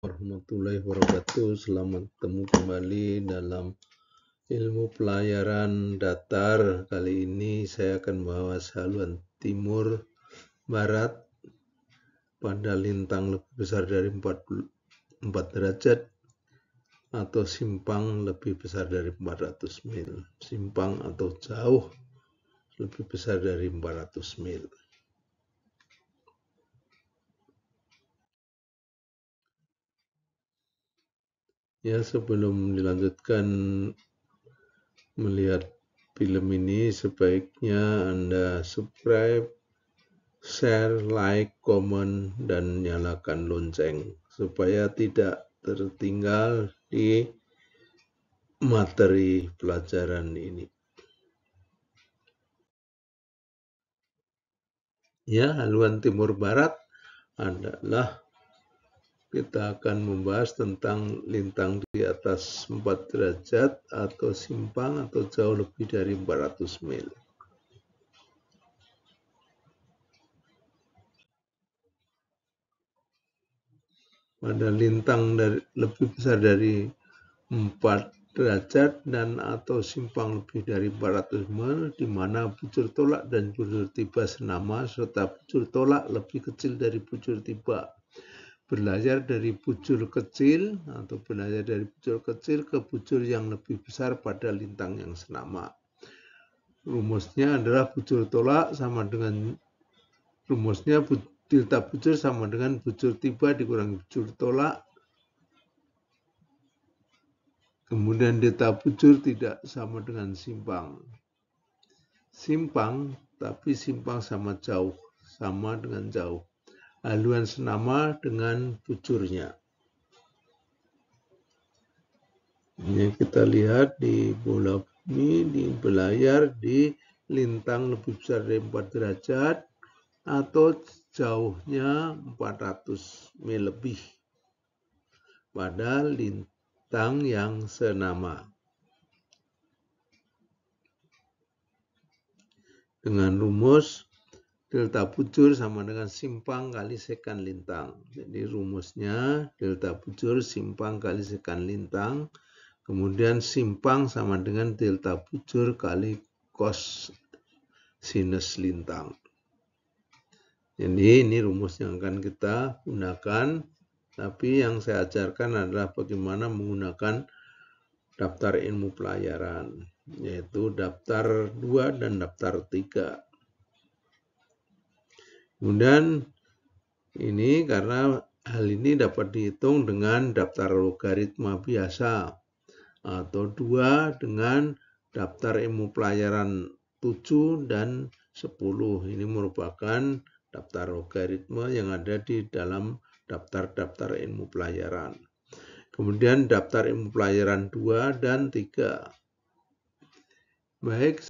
Warahmatullahi wabarakatuh. Selamat bertemu kembali dalam ilmu pelayaran datar. Kali ini saya akan bahas haluan timur barat pada lintang lebih besar dari 44 derajat atau simpang lebih besar dari 400 mil. Simpang atau jauh lebih besar dari 400 mil. Ya, sebelum dilanjutkan melihat film ini, sebaiknya Anda subscribe, share, like, komen, dan nyalakan lonceng supaya tidak tertinggal di materi pelajaran ini. Ya, haluan timur barat adalah kita akan membahas tentang lintang di atas 4 derajat atau simpang atau jauh lebih dari 400 mil. Pada lintang lebih besar dari 4 derajat dan atau simpang lebih dari 400 mil, di mana bujur tolak dan bujur tiba senama, serta bujur tolak lebih kecil dari bujur tiba. Belajar dari bujur kecil atau belajar dari bujur kecil ke bujur yang lebih besar pada lintang yang senama. Rumusnya adalah bujur tolak sama dengan delta bujur sama dengan bujur tiba dikurangi bujur tolak. Kemudian delta bujur tidak sama dengan simpang. Simpang, tapi simpang sama jauh, sama dengan jauh. Haluan senama dengan bujurnya. Ini kita lihat di bola bumi, di belayar, di lintang lebih besar dari 4 derajat atau jauhnya 400 mil lebih pada lintang yang senama. Dengan rumus delta bujur sama dengan simpang kali sekan lintang. Jadi rumusnya delta bujur simpang kali sekan lintang. Kemudian simpang sama dengan delta bujur kali cos sinus lintang. Jadi ini rumus yang akan kita gunakan. Tapi yang saya ajarkan adalah bagaimana menggunakan daftar ilmu pelayaran, yaitu daftar 2 dan daftar 3. Kemudian ini karena hal ini dapat dihitung dengan daftar logaritma biasa atau 2 dengan daftar ilmu pelayaran 7 dan 10. Ini merupakan daftar logaritma yang ada di dalam daftar-daftar ilmu pelayaran. Kemudian daftar ilmu pelayaran 2 dan 3. Baik,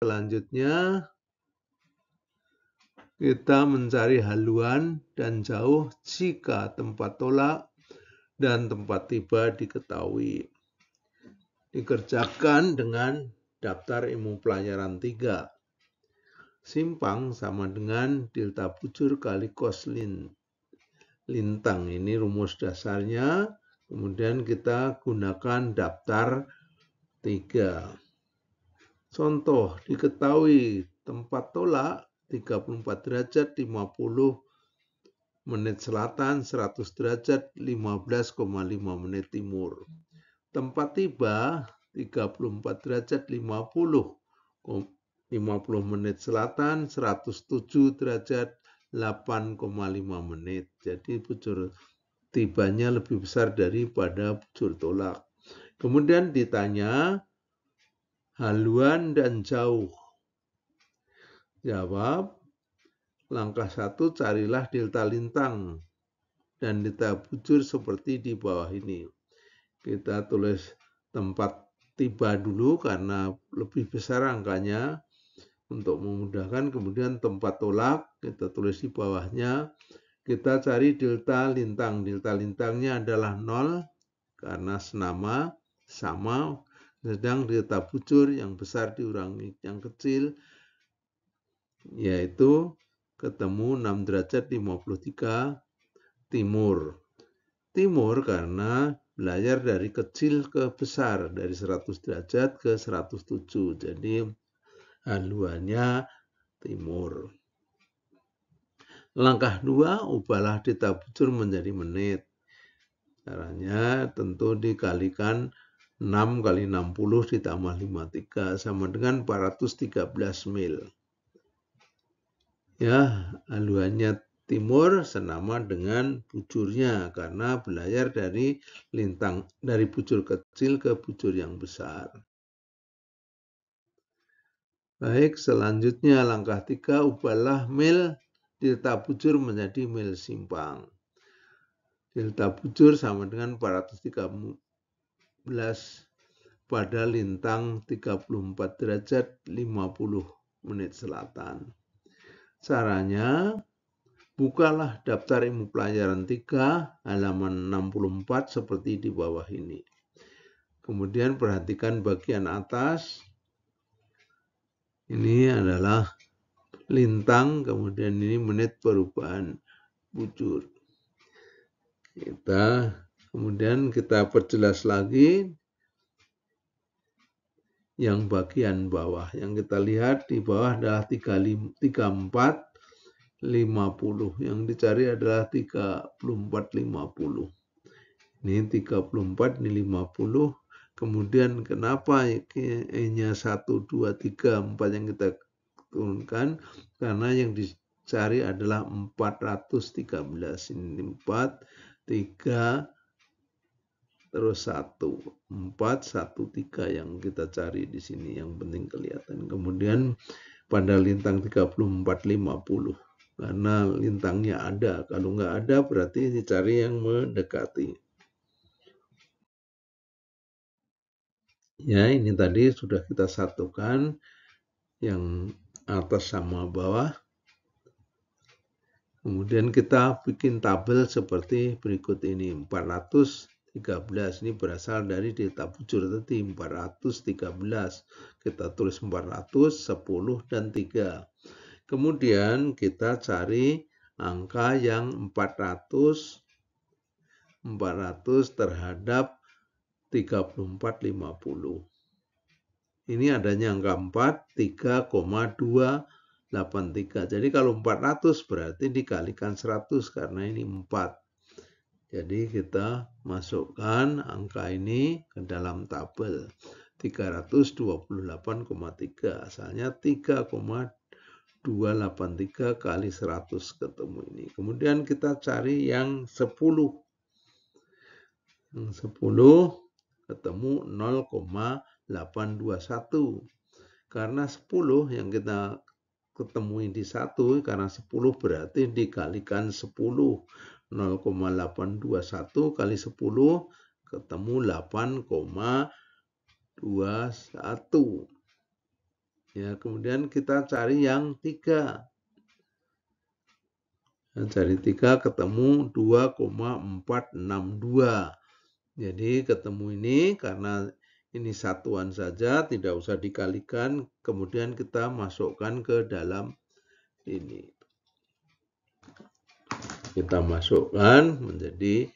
selanjutnya kita mencari haluan dan jauh jika tempat tolak dan tempat tiba diketahui. Dikerjakan dengan daftar ilmu pelayaran 3. Simpang sama dengan delta bujur kali cos lintang. Ini rumus dasarnya. Kemudian kita gunakan daftar 3. Contoh, diketahui tempat tolak 34 derajat 50 menit selatan, 100 derajat 15,5 menit timur. Tempat tiba 34 derajat 50 menit selatan, 107 derajat 8,5 menit. Jadi bujur tibanya lebih besar daripada bujur tolak. Kemudian ditanya haluan dan jauh. Jawab, langkah 1 carilah delta lintang dan delta bujur seperti di bawah ini. Kita tulis tempat tiba dulu karena lebih besar angkanya untuk memudahkan. Kemudian tempat tolak kita tulis di bawahnya. Kita cari delta lintang. Delta lintangnya adalah 0 karena senama sama. Sedang delta bujur yang besar diurangi yang kecil, yaitu ketemu 6 derajat 53 timur. Timur karena belayar dari kecil ke besar, dari 100 derajat ke 107. Jadi haluannya timur. Langkah 2, ubahlah delta bujur menjadi menit. Caranya tentu dikalikan 6 kali 60 ditambah 53 sama dengan 413 mil. Ya, haluannya timur senama dengan bujurnya karena belayar dari bujur kecil ke bujur yang besar. Baik, selanjutnya langkah 3, ubahlah mil delta bujur menjadi mil simpang. Delta bujur sama dengan 413 pada lintang 34 derajat 50 menit selatan. Caranya, bukalah daftar ilmu pelajaran 3 halaman 64 seperti di bawah ini. Kemudian perhatikan bagian atas. Ini adalah lintang, kemudian ini menit perubahan bujur. Kemudian kita perjelas lagi yang bagian bawah. Yang kita lihat di bawah adalah 34 50. Yang dicari adalah 34 50. Ini 34, ini 50. Kemudian kenapa E-nya 1, 2, 3, 4 yang kita turunkan? Karena yang dicari adalah 413. Ini 4, 3, terus 1. 4, 1, 3 yang kita cari di sini. Yang penting kelihatan. Kemudian pada lintang 34, 50. Karena lintangnya ada. Kalau nggak ada berarti dicari yang mendekati. Ya, ini tadi sudah kita satukan yang atas sama bawah. Kemudian kita bikin tabel seperti berikut ini. 413 ini berasal dari delta bujur tadi 413. Kita tulis 400, 10, dan 3. Kemudian kita cari angka yang 400 terhadap 34, 50. Ini adanya angka 4, 3,283. Jadi kalau 400 berarti dikalikan 100 karena ini 4. Jadi kita masukkan angka ini ke dalam tabel. 328,3. Asalnya 3,283 kali 100 ketemu ini. Kemudian kita cari yang 10. Yang 10 ketemu 0,821. Karena 10 yang kita ketemui di 1, karena 10 berarti dikalikan 10. 0,821 kali 10 ketemu 8,21. Ya, kemudian kita cari yang 3. Cari 3 ketemu 2,462. Jadi ketemu ini karena ini satuan saja, tidak usah dikalikan, kemudian kita masukkan ke dalam ini. Kita masukkan menjadi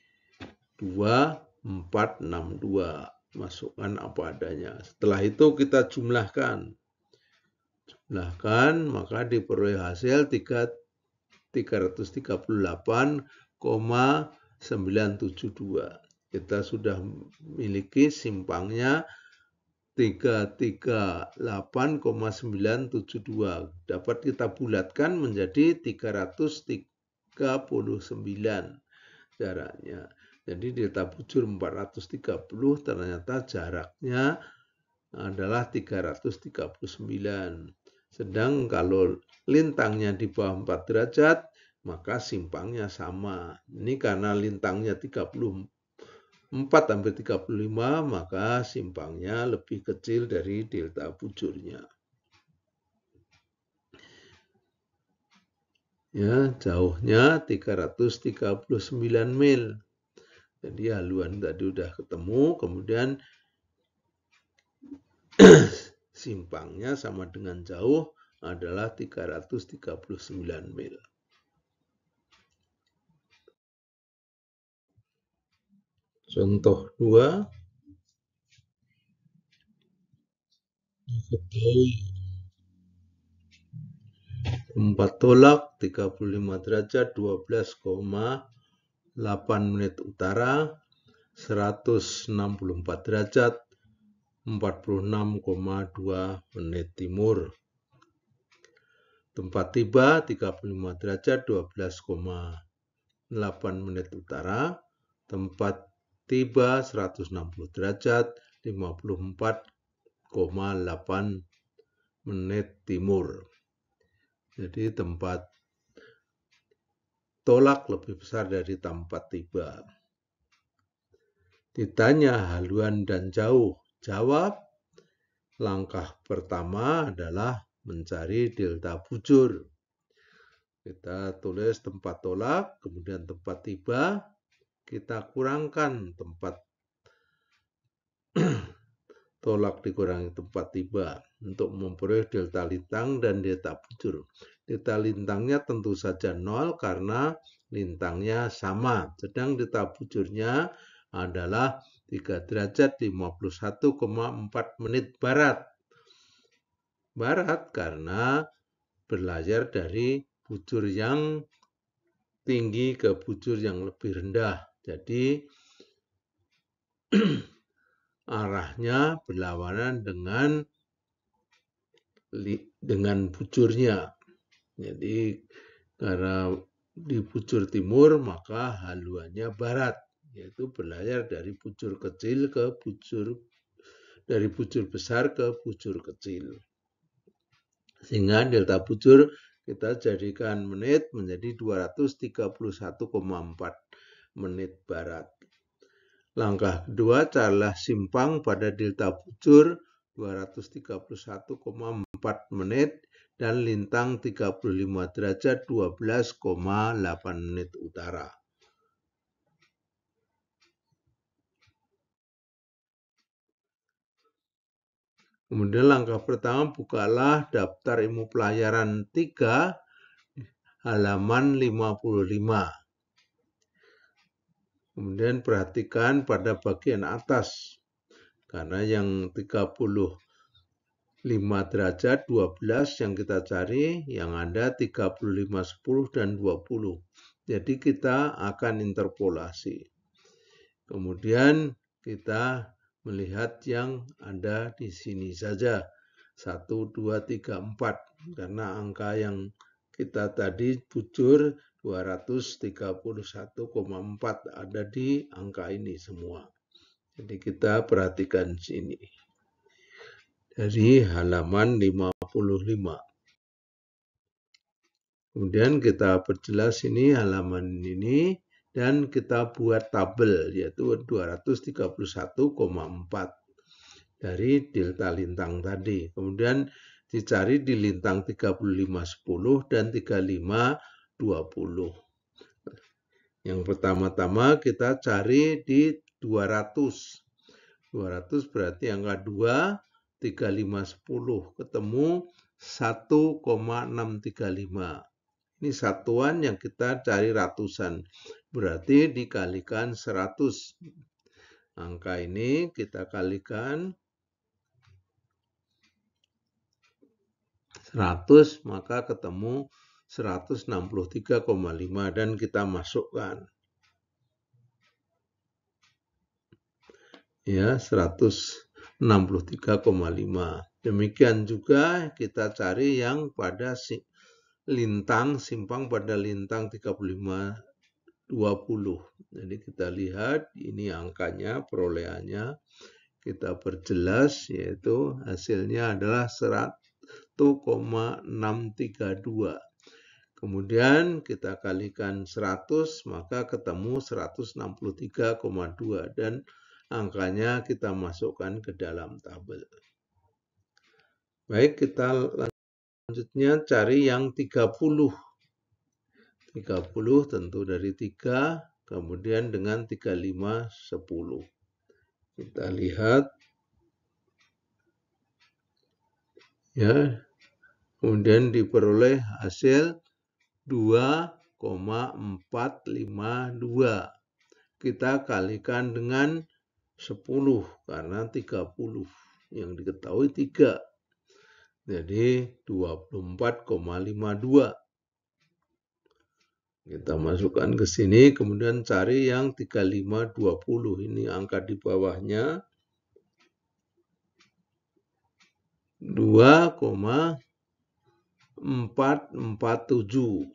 2462. Masukkan apa adanya. Setelah itu kita jumlahkan. Maka diperoleh hasil 338,972. Kita sudah memiliki simpangnya 338,972. Dapat kita bulatkan menjadi 339 jaraknya. Jadi delta bujur 430 ternyata jaraknya adalah 339. Sedang kalau lintangnya di bawah 4 derajat, maka simpangnya sama. Ini karena lintangnya 34 sampai 35, maka simpangnya lebih kecil dari delta bujurnya. Ya, jauhnya 339 mil. Jadi haluan tadi udah ketemu, kemudian simpangnya sama dengan jauh adalah 339 mil. Contoh 2, diketahui tempat tolak 35 derajat 12,8 menit utara, 164 derajat 46,2 menit timur. Tempat tiba 35 derajat 12,8 menit utara, tempat tiba 160 derajat 54,8 menit timur. Jadi tempat tolak lebih besar dari tempat tiba. Ditanya haluan dan jauh, jawab. Langkah pertama adalah mencari delta bujur. Kita tulis tempat tolak, kemudian tempat tiba, kita kurangkan tempat tolak dikurangi tempat tiba untuk memperoleh delta lintang dan delta bujur. Delta lintangnya tentu saja 0 karena lintangnya sama, sedang delta bujurnya adalah 3 derajat 51,4 menit barat. Barat karena berlayar dari bujur yang tinggi ke bujur yang lebih rendah. Jadi arahnya berlawanan dengan bujurnya. Jadi karena di bujur timur maka haluannya barat, yaitu berlayar dari bujur kecil ke dari bujur besar ke bujur kecil. Sehingga delta bujur kita jadikan menit menjadi 231,4 menit barat. Langkah kedua, carilah simpang pada delta bujur 231,4 menit dan lintang 35 derajat 12,8 menit utara. Kemudian langkah pertama, bukalah daftar ilmu pelayaran 3 halaman 55. Kemudian perhatikan pada bagian atas, karena yang 35 derajat 12 yang kita cari, yang ada 35, 10, dan 20. Jadi kita akan interpolasi. Kemudian kita melihat yang ada di sini saja, 1, 2, 3, 4. Karena angka yang kita tadi bujur 231,4 ada di angka ini semua. Jadi kita perhatikan sini. Dari halaman 55. Kemudian kita perjelas ini halaman ini dan kita buat tabel yaitu 231,4 dari delta lintang tadi. Kemudian dicari di lintang 3510 dan 3520. Yang pertama-tama kita cari di 200. 200 berarti angka 2, 3510 ketemu 1,635. Ini satuan yang kita cari ratusan. Berarti dikalikan 100. Angka ini kita kalikan 100, maka ketemu 163,5 dan kita masukkan. Ya, 163,5. Demikian juga kita cari yang pada lintang, simpang pada lintang 3520. Jadi kita lihat ini angkanya, perolehannya. Kita perjelas, yaitu hasilnya adalah 1,632. Kemudian kita kalikan 100, maka ketemu 163,2 dan angkanya kita masukkan ke dalam tabel. Baik, kita selanjutnya cari yang 30. 30 tentu dari 3, kemudian dengan 35, 10. Kita lihat. Ya, kemudian diperoleh hasil 2,452. kita kalikan dengan 10 karena 30 yang diketahui 3. Jadi 24,52. Kita masukkan ke sini, kemudian cari yang 3520. Ini angka di bawahnya 2,447.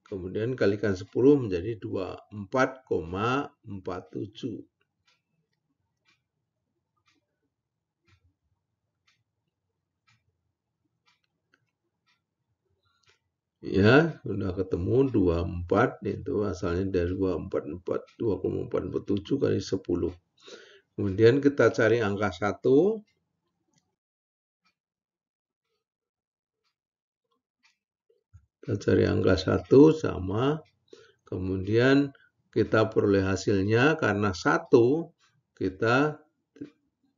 Kemudian kalikan 10 menjadi 24,47. Ya, sudah ketemu 24, itu asalnya dari 2,447 kali 10. Kemudian kita cari angka 1. Kita cari angka 1 sama. Kemudian kita peroleh hasilnya karena 1 kita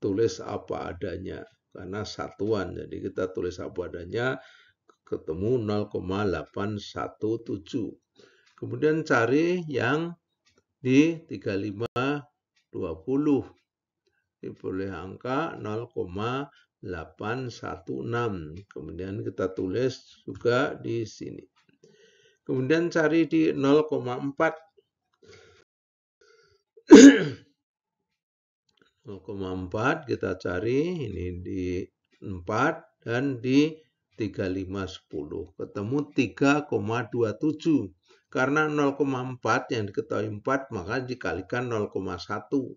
tulis apa adanya. Karena satuan, jadi kita tulis apa adanya. Ketemu 0,817. Kemudian cari yang di 3520. Diperoleh angka 0,816. Kemudian kita tulis juga di sini. Kemudian cari di 0,4. 0,4 kita cari ini di 4 dan di 3510. Ketemu 3,27. Karena 0,4 yang diketahui 4 maka dikalikan 0,1.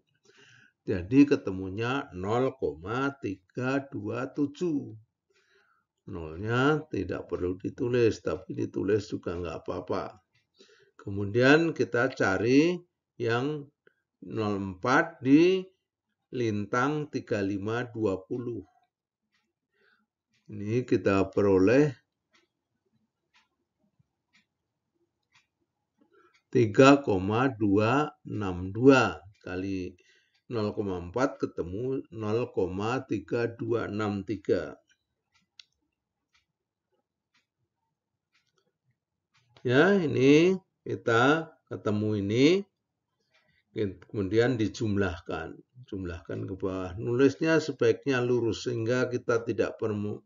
Jadi ketemunya 0,327. Nolnya tidak perlu ditulis, tapi ditulis juga nggak apa-apa. Kemudian kita cari yang 04 di lintang 3520. Ini kita peroleh 3,262 kali 0,4 ketemu 0,3263. Ya, ini kita ketemu ini. Kemudian dijumlahkan. Jumlahkan ke bawah. Nulisnya sebaiknya lurus sehingga kita tidak perlu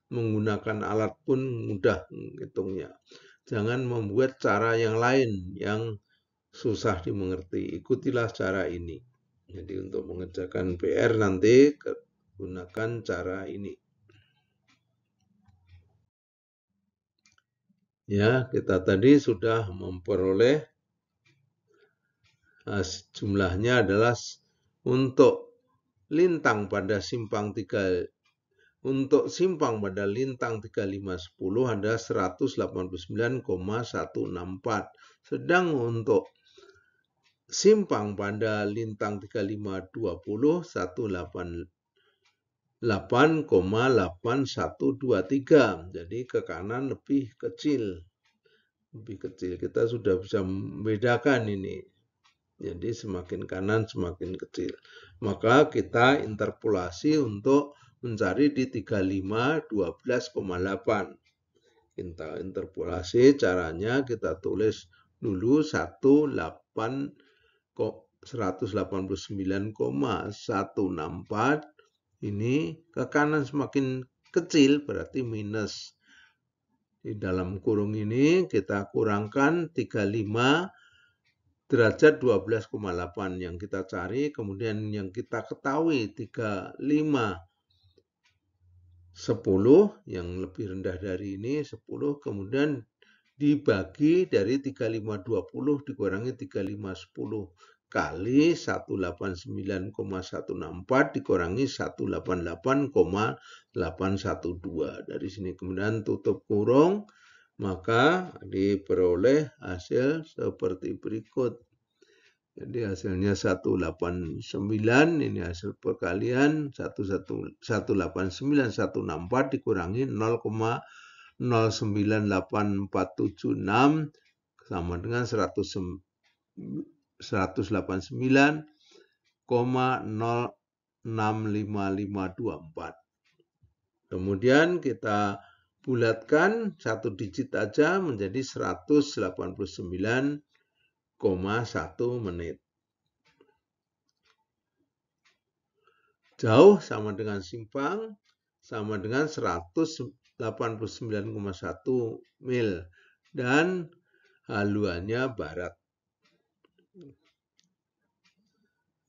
menggunakan alat pun mudah hitungnya. Jangan membuat cara yang lain yang susah dimengerti. Ikutilah cara ini. Jadi untuk mengerjakan PR nanti gunakan cara ini. Ya, kita tadi sudah memperoleh jumlahnya adalah untuk lintang pada simpang 3. Untuk simpang pada lintang 3510 ada 189,164. Sedang untuk simpang pada lintang 3520 188,8123. Jadi ke kanan lebih kecil. Lebih kecil. Kita sudah bisa membedakan ini. Jadi semakin kanan semakin kecil. Maka kita interpolasi untuk mencari di 35 12,8. Kita interpolasi caranya kita tulis dulu 189,164. Ini ke kanan semakin kecil berarti minus. Di dalam kurung ini kita kurangkan 35 derajat 12,8 yang kita cari, kemudian yang kita ketahui 35 10 yang lebih rendah dari ini 10, kemudian dibagi dari 3520 dikurangi 3510 kali 189,164 dikurangi 188,812. Dari sini kemudian tutup kurung. Maka diperoleh hasil seperti berikut. Jadi hasilnya 189, ini hasil perkalian 189,164 dikurangi 0,098476 sama dengan 189,065524. Kemudian kita bulatkan satu digit aja menjadi 189,1 menit. Jauh sama dengan simpang, sama dengan 189,1 mil. Dan haluannya barat.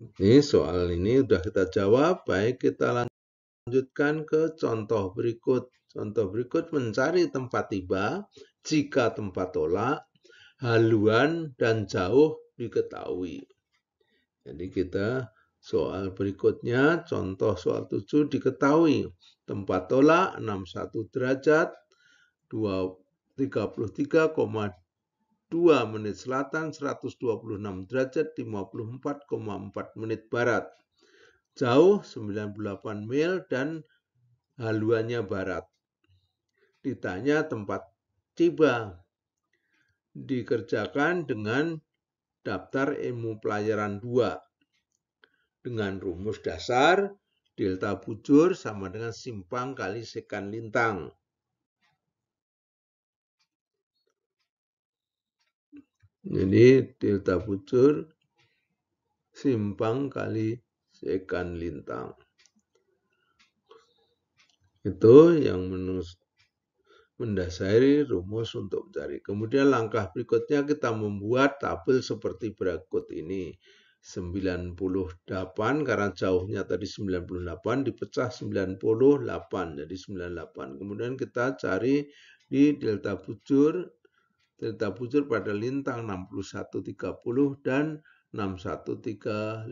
Ini soal ini sudah kita jawab. Baik, kita lanjutkan ke contoh berikut. Contoh berikut mencari tempat tiba jika tempat tolak, haluan, dan jauh diketahui. Jadi kita soal berikutnya, contoh soal 7 diketahui. Tempat tolak 61 derajat, 33,2 menit selatan, 126 derajat, 54,4 menit barat. Jauh 98 mil dan haluannya barat. Ditanya tempat tiba. Dikerjakan dengan daftar ilmu pelajaran 2. Dengan rumus dasar, delta bujur sama dengan simpang kali sekan lintang. Jadi delta bujur simpang kali sekan lintang. Itu yang mendasari rumus untuk mencari. Kemudian langkah berikutnya kita membuat tabel seperti berikut ini. 98 karena jauhnya tadi 98 dipecah 98 jadi 98. Kemudian kita cari di delta bujur pada lintang 6130 dan 6135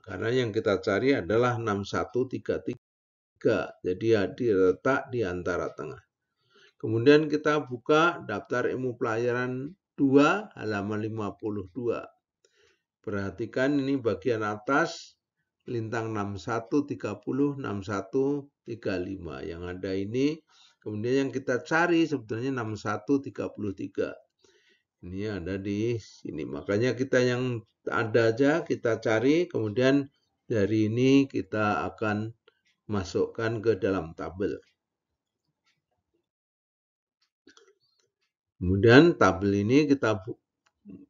karena yang kita cari adalah 6133 jadi diletak di antara tengah. Kemudian kita buka daftar ilmu pelajaran 2 halaman 52. Perhatikan ini bagian atas lintang 6130, 6135 yang ada ini. Kemudian yang kita cari sebetulnya 6133. Ini ada di sini. Makanya kita yang ada aja kita cari. Kemudian dari ini kita akan masukkan ke dalam tabel. Kemudian tabel ini kita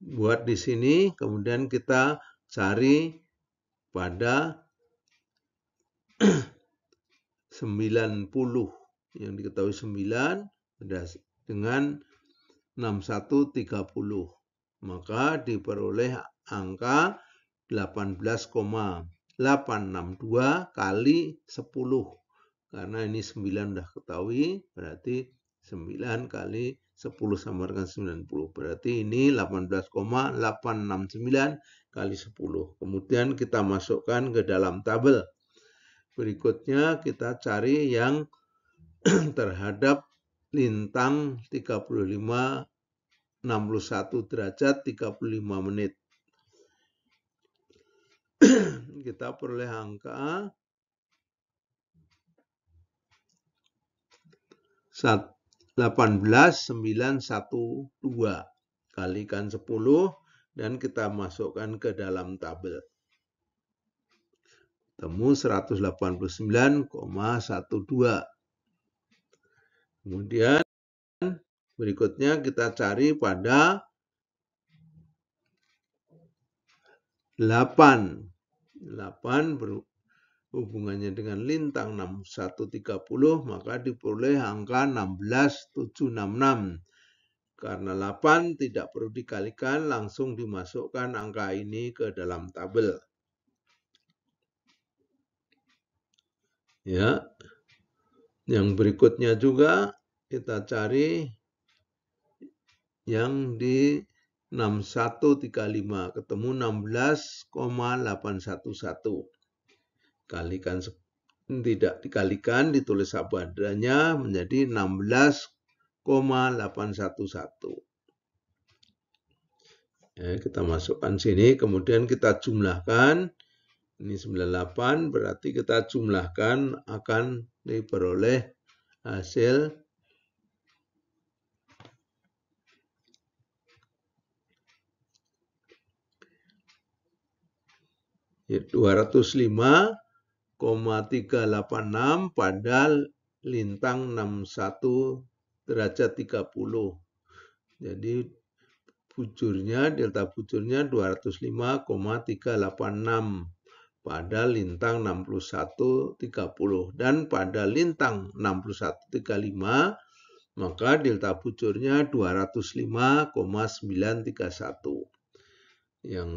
buat di sini, kemudian kita cari pada 90 yang diketahui 9 dengan 6130. Maka diperoleh angka 18,862 kali 10. Karena ini 9 sudah ketahui, berarti 9 kali 10 sama dengan 90. Berarti ini 18,869 kali 10. Kemudian kita masukkan ke dalam tabel. Berikutnya kita cari yang terhadap lintang 35, 61 derajat, 35 menit. Kita peroleh angka 18,912 kalikan 10 dan kita masukkan ke dalam tabel. Temu 189,12. Kemudian berikutnya kita cari pada 8 berhubungannya dengan lintang 6130, maka diperoleh angka 16,766. Karena 8 tidak perlu dikalikan, langsung dimasukkan angka ini ke dalam tabel. Ya. Yang berikutnya juga kita cari yang di 6135, ketemu 16,811. Kalikan tidak dikalikan, ditulis apa adanya menjadi 16,811. Ya, kita masukkan sini, kemudian kita jumlahkan. Ini 98, berarti kita jumlahkan akan diperoleh hasil 205,386 pada lintang 61 derajat 30. Jadi bujurnya, delta bujurnya 205,386 pada lintang 6130 dan pada lintang 6135 maka delta bujurnya 205,931. Yang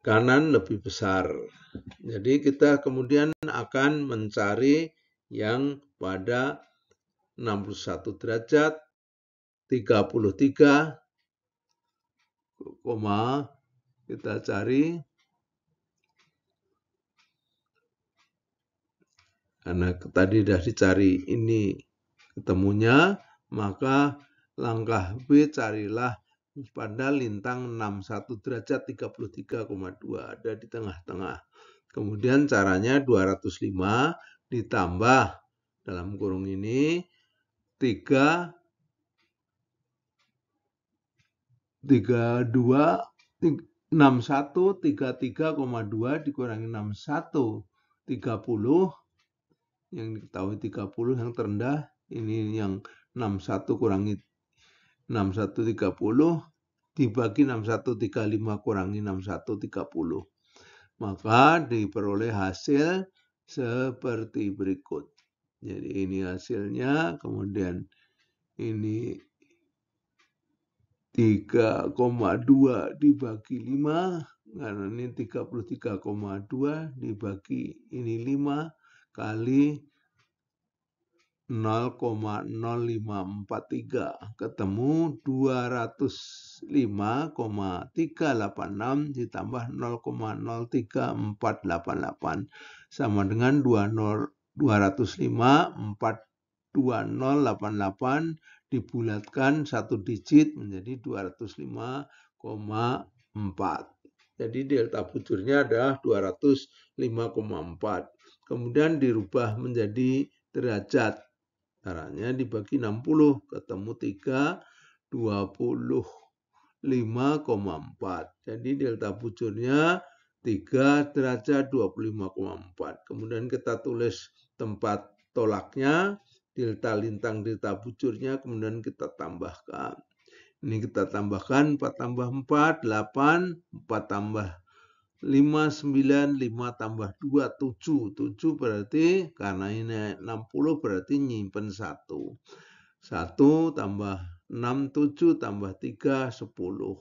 kanan lebih besar. Jadi kita kemudian akan mencari yang pada 61 derajat 33, kita cari karena tadi sudah dicari ini ketemunya, maka langkah B carilah pada lintang 61 derajat 33,2, ada di tengah-tengah. Kemudian caranya 205 ditambah dalam kurung ini 61 33,2 dikurangi 61 30, yang diketahui 30 yang terendah, ini yang 61 kurangi 61 30 dibagi 61 35 kurangi 61 30. Maka diperoleh hasil seperti berikut. Jadi ini hasilnya, kemudian ini 3,2 dibagi 5, karena ini 33,2 dibagi ini 5 kali 0,0543, ketemu 205,386 ditambah 0,03488 sama dengan 205,42088 dibulatkan satu digit menjadi 205,4. Jadi delta bujurnya adalah 205,4. Kemudian dirubah menjadi derajat. Caranya dibagi 60, ketemu 325,4. Jadi delta bujurnya 3 derajat 25,4. Kemudian kita tulis tempat tolaknya, delta lintang, delta bujurnya, kemudian kita tambahkan. Ini kita tambahkan 4 tambah 4, 8, 4 tambah 5, 9, 5 tambah 2, 7. 7 berarti, karena ini 60 berarti nyimpen 1. 1 tambah 6, 7 tambah 3, 10.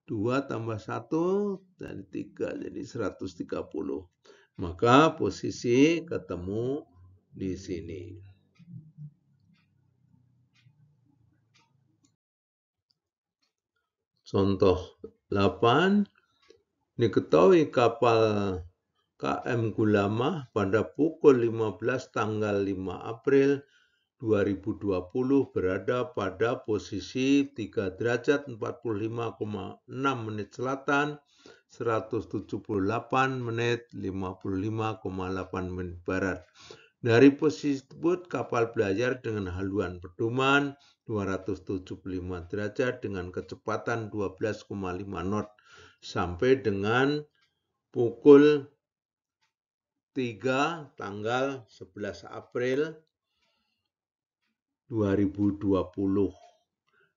2 tambah 1 dari 3, jadi 130. Maka posisi ketemu di sini. Contoh 8. Diketahui kapal KM Gulama pada pukul 15 tanggal 5 April 2020 berada pada posisi 3 derajat 45,6 menit selatan, 178 menit 55,8 menit barat. Dari posisi tersebut, kapal belayar dengan haluan pedoman 275 derajat dengan kecepatan 12,5 knot sampai dengan pukul 3 tanggal 11 April 2020.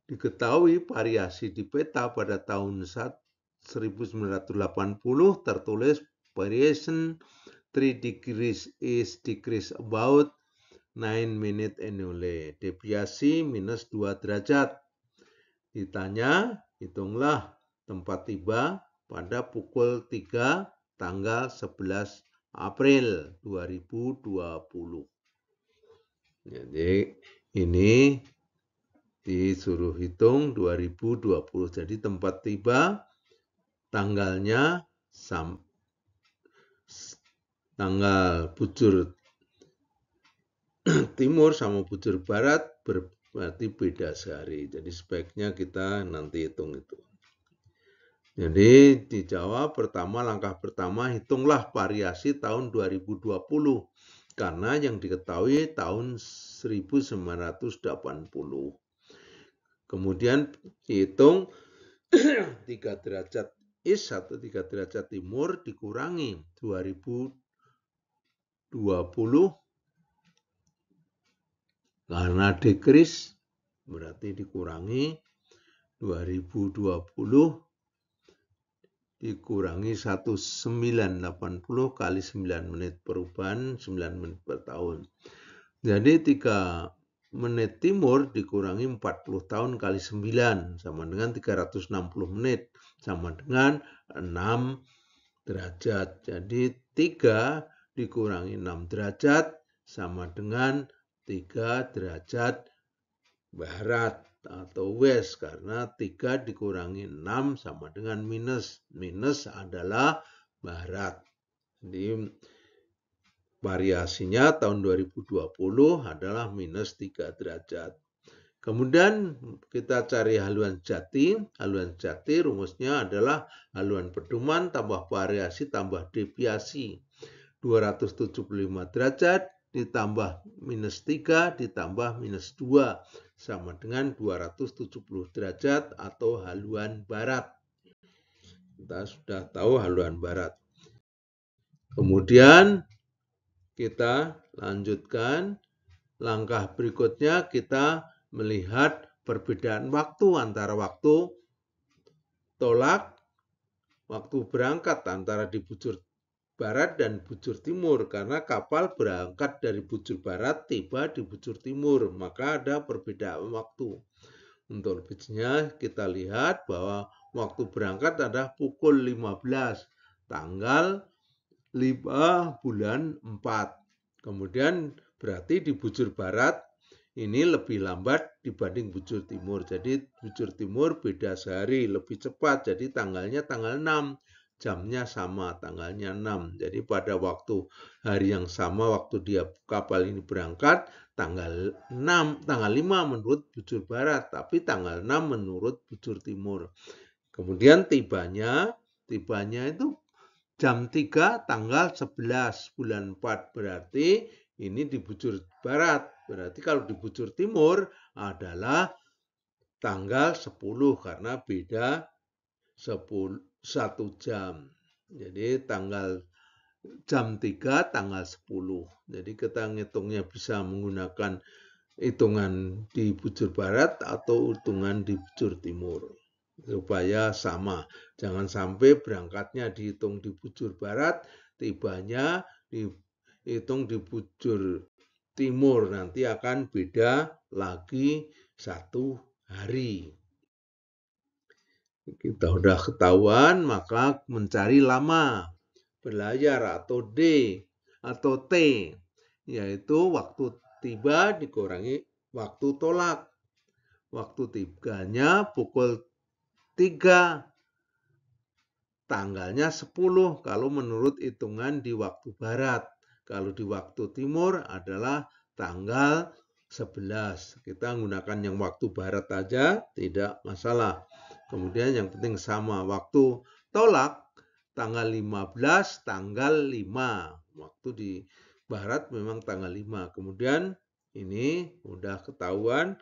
Diketahui variasi di peta pada tahun 1980 tertulis variation 3 degrees is decrease about 9 minutes annually. Deviasi minus 2 derajat. Ditanya, hitunglah tempat tiba pada pukul 3 tanggal 11 April 2020. Jadi ini disuruh hitung 2020. Jadi tempat tiba tanggalnya tanggal bujur timur sama bujur barat berarti beda sehari. Jadi sebaiknya kita nanti hitung itu. Jadi dijawab pertama, langkah pertama hitunglah variasi tahun 2020 karena yang diketahui tahun 1980. Kemudian hitung 3 derajat is atau 3 derajat timur dikurangi 2020 karena decrease berarti dikurangi 2020 dikurangi 1980 kali 9 menit perubahan 9 menit per tahun. Jadi 3 menit timur dikurangi 40 tahun kali 9 sama dengan 360 menit sama dengan 6 derajat. Jadi 3 dikurangi 6 derajat sama dengan 3 derajat barat atau west, karena 3 dikurangi 6 sama dengan minus. Minus adalah barat. Jadi variasinya tahun 2020 adalah minus 3 derajat. Kemudian kita cari haluan jati. Haluan jati rumusnya adalah haluan pedoman tambah variasi tambah deviasi. 275 derajat ditambah minus 3 ditambah minus 2 sama dengan 270 derajat atau haluan barat. Kita sudah tahu haluan barat. Kemudian kita lanjutkan. Langkah berikutnya kita melihat perbedaan waktu antara waktu tolak, waktu berangkat antara di bujur barat dan bujur timur, karena kapal berangkat dari bujur barat tiba di bujur timur, maka ada perbedaan waktu. Untuk lebihnya kita lihat bahwa waktu berangkat adalah pukul 15 tanggal 5 bulan 4. Kemudian berarti di bujur barat ini lebih lambat dibanding bujur timur. Jadi bujur timur beda sehari, lebih cepat. Jadi tanggalnya tanggal 6. Jamnya sama, tanggalnya 6. Jadi pada waktu hari yang sama, waktu dia kapal ini berangkat, tanggal 6, tanggal 5 menurut bujur barat, tapi tanggal 6 menurut bujur timur. Kemudian tibanya itu jam 3 tanggal 11 bulan 4, berarti ini di bujur barat. Berarti kalau di bujur timur adalah tanggal 10 karena beda 1 jam. Jadi tanggal jam 3 tanggal 10. Jadi kita ngitungnya bisa menggunakan hitungan di bujur barat atau hitungan di bujur timur supaya sama. Jangan sampai berangkatnya dihitung di bujur barat, tibanya dihitung di bujur timur, nanti akan beda lagi 1 hari. Kita udah ketahuan, maka mencari lama berlayar atau D atau T, yaitu waktu tiba dikurangi waktu tolak. Waktu tibanya pukul 3, tanggalnya 10 kalau menurut hitungan di waktu barat. Kalau di waktu timur adalah tanggal 11. Kita menggunakan yang waktu barat aja, tidak masalah. Kemudian yang penting sama waktu tolak, tanggal 15, tanggal 5. Waktu di barat memang tanggal 5. Kemudian ini udah ketahuan,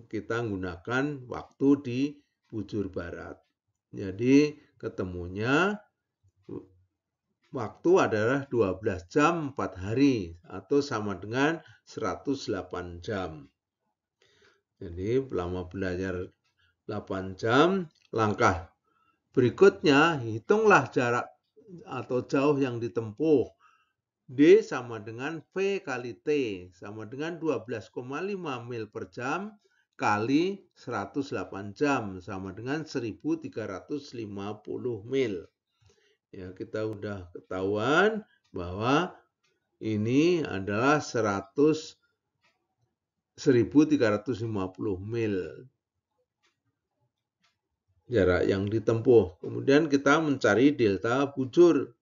kita menggunakan waktu di bujur barat. Jadi ketemunya waktu adalah 12 jam 4 hari atau sama dengan 108 jam. Jadi lama belajar 8 jam. Langkah berikutnya, hitunglah jarak atau jauh yang ditempuh. D sama dengan V kali T, sama dengan 12,5 mil per jam kali 108 jam, sama dengan 1350 mil. Ya, kita udah ketahuan bahwa ini adalah 1350 mil jarak yang ditempuh. Kemudian kita mencari delta bujur.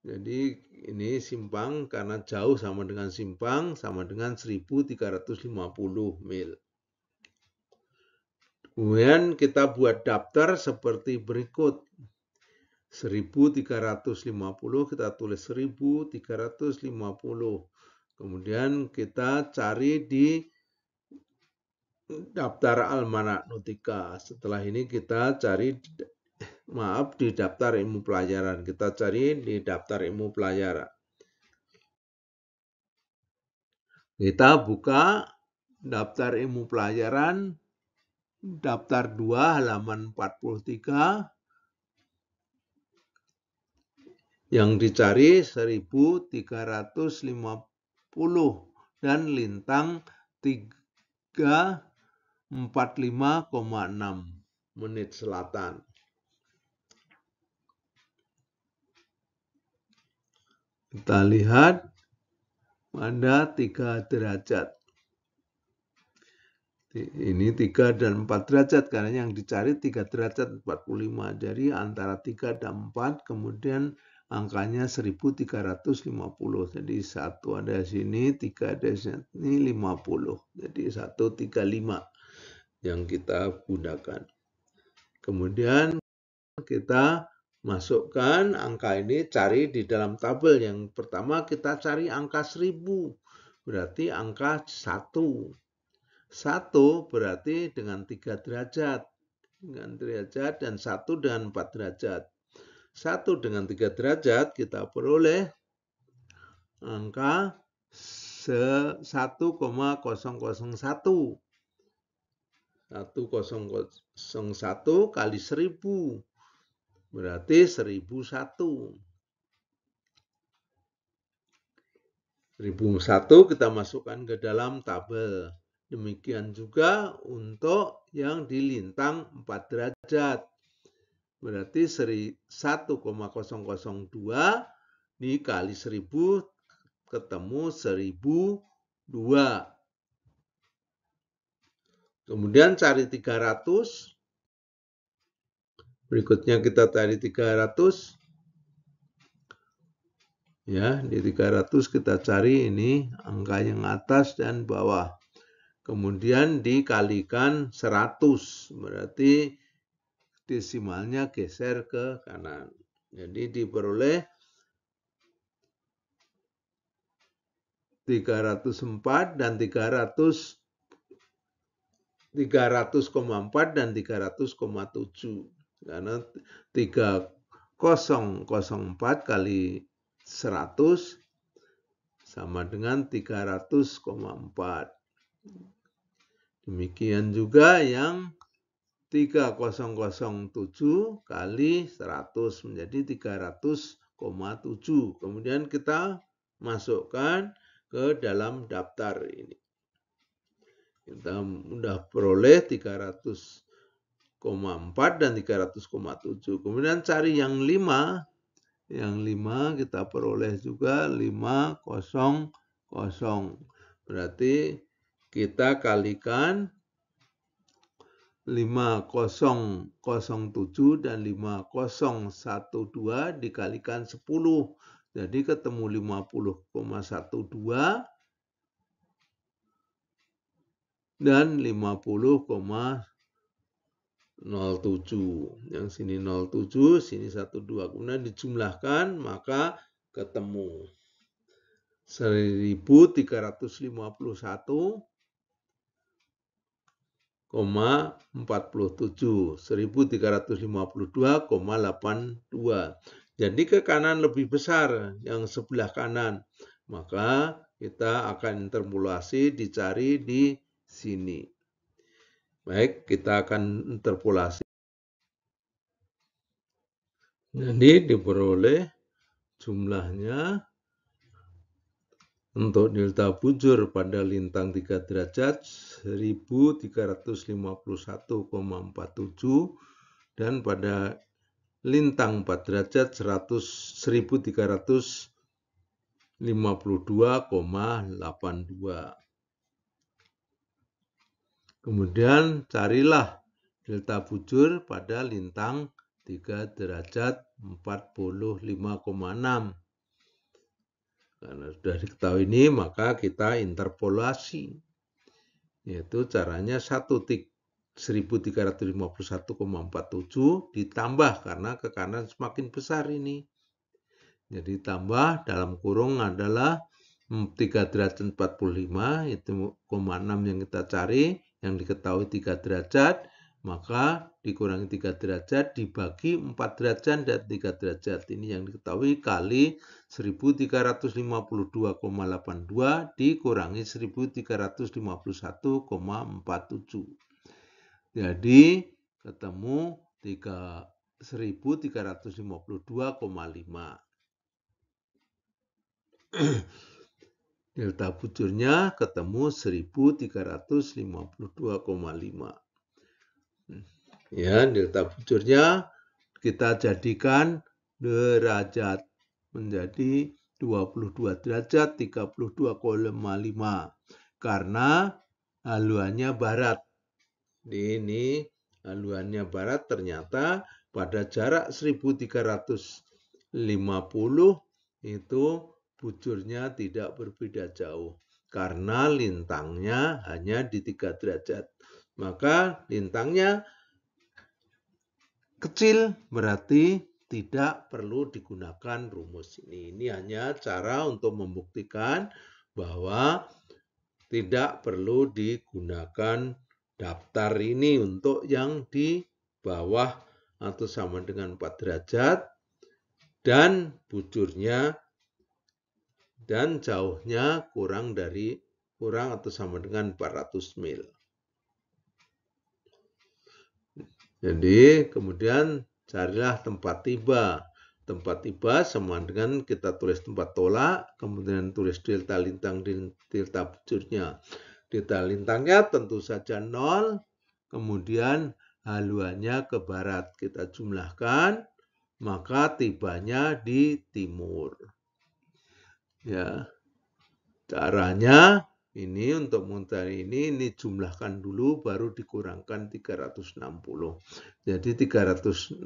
Jadi ini simpang karena jauh sama dengan simpang sama dengan 1350 mil. Kemudian kita buat daftar seperti berikut. 1350 kita tulis 1350. Kemudian kita cari di daftar Almanak Nautika. Setelah ini kita cari di daftar ilmu pelajaran. Kita cari di daftar ilmu pelajaran. Kita buka daftar ilmu pelajaran, daftar 2 halaman 43. Yang dicari 1350 dan lintang 345,6 menit selatan. Kita lihat ada 3 derajat. Ini 3 dan 4 derajat karena yang dicari 3 derajat 45. Jadi antara 3 dan 4 kemudian angkanya 1350. Jadi 1 ada sini, 3 ada sini, 50. Jadi 135 yang kita gunakan. Kemudian kita masukkan angka ini, cari di dalam tabel. Yang pertama kita cari angka 1000. Berarti angka 1. 1 berarti dengan 3 derajat. Dengan derajat dan 1 dengan 4 derajat. 1 dengan 3 derajat kita peroleh angka 1,001. 1,001 kali 1000. Berarti 1001. 1001 kita masukkan ke dalam tabel. Demikian juga untuk yang di lintang 4 derajat. Berarti 1,002 dikali 1000 ketemu 1002. Kemudian cari 300. Berikutnya kita cari 300. Ya, di 300 kita cari ini angka yang atas dan bawah. Kemudian dikalikan 100, berarti desimalnya geser ke kanan. Jadi diperoleh 304 dan 300,4 dan 300,7. Karena 3004 kali 100 sama dengan 300,4. Demikian juga yang 3007 kali 100 menjadi 300,7. Kemudian kita masukkan ke dalam daftar ini. Kita sudah peroleh 300,4 dan 300,7. Kemudian cari yang 5. Yang 5 kita peroleh juga 500. Berarti kita kalikan 5007 dan 5012 dikalikan 10. Jadi ketemu 50,12 dan 50,07. Yang sini 07, sini 12. Kemudian dijumlahkan maka ketemu 1351,47. 1352,82. Jadi ke kanan lebih besar yang sebelah kanan. Maka kita akan interpolasi dicari di sini. Baik, kita akan interpolasi. Jadi diperoleh jumlahnya untuk delta bujur pada lintang 3 derajat 1351,47 dan pada lintang 4 derajat 1352,82. Kemudian carilah delta bujur pada lintang 3 derajat 45,6. Karena sudah diketahui ini, maka kita interpolasi. Yaitu caranya 1351,47 ditambah karena ke kanan semakin besar ini. Jadi tambah dalam kurung adalah 3 derajat 45, itu 0,6 yang kita cari, yang diketahui 3 derajat, maka dikurangi 3 derajat dibagi 4 derajat dan 3 derajat. Ini yang diketahui kali 1352,82 dikurangi 1351,47. Jadi ketemu 1352,5. Delta bujurnya ketemu 1352,5. Ya, delta bujurnya kita jadikan derajat menjadi 22 derajat 32,5 karena haluannya barat. Ini haluannya barat ternyata pada jarak 1350 itu bujurnya tidak berbeda jauh karena lintangnya hanya di 3 derajat. Maka lintangnya kecil berarti tidak perlu digunakan rumus ini. Ini hanya cara untuk membuktikan bahwa tidak perlu digunakan daftar ini untuk yang di bawah atau sama dengan 4 derajat dan bujurnya dan jauhnya kurang atau sama dengan 400 mil. Jadi kemudian carilah tempat tiba. Tempat tiba sama dengan kita tulis tempat tolak, kemudian tulis delta lintang delta bujurnya. Delta lintangnya tentu saja 0, kemudian haluannya ke barat. Kita jumlahkan, maka tibanya di timur. Ya, caranya ini untuk mencari ini jumlahkan dulu baru dikurangkan 360. Jadi 360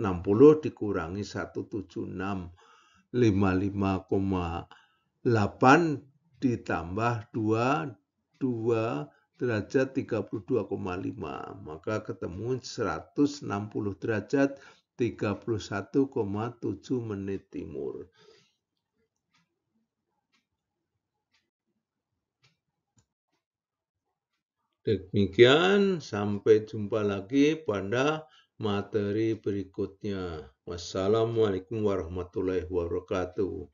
dikurangi 1756,55,8 ditambah 2 derajat 32,5. Maka ketemu 160 derajat 31,7 menit timur. Demikian, sampai jumpa lagi pada materi berikutnya. Wassalamualaikum warahmatullahi wabarakatuh.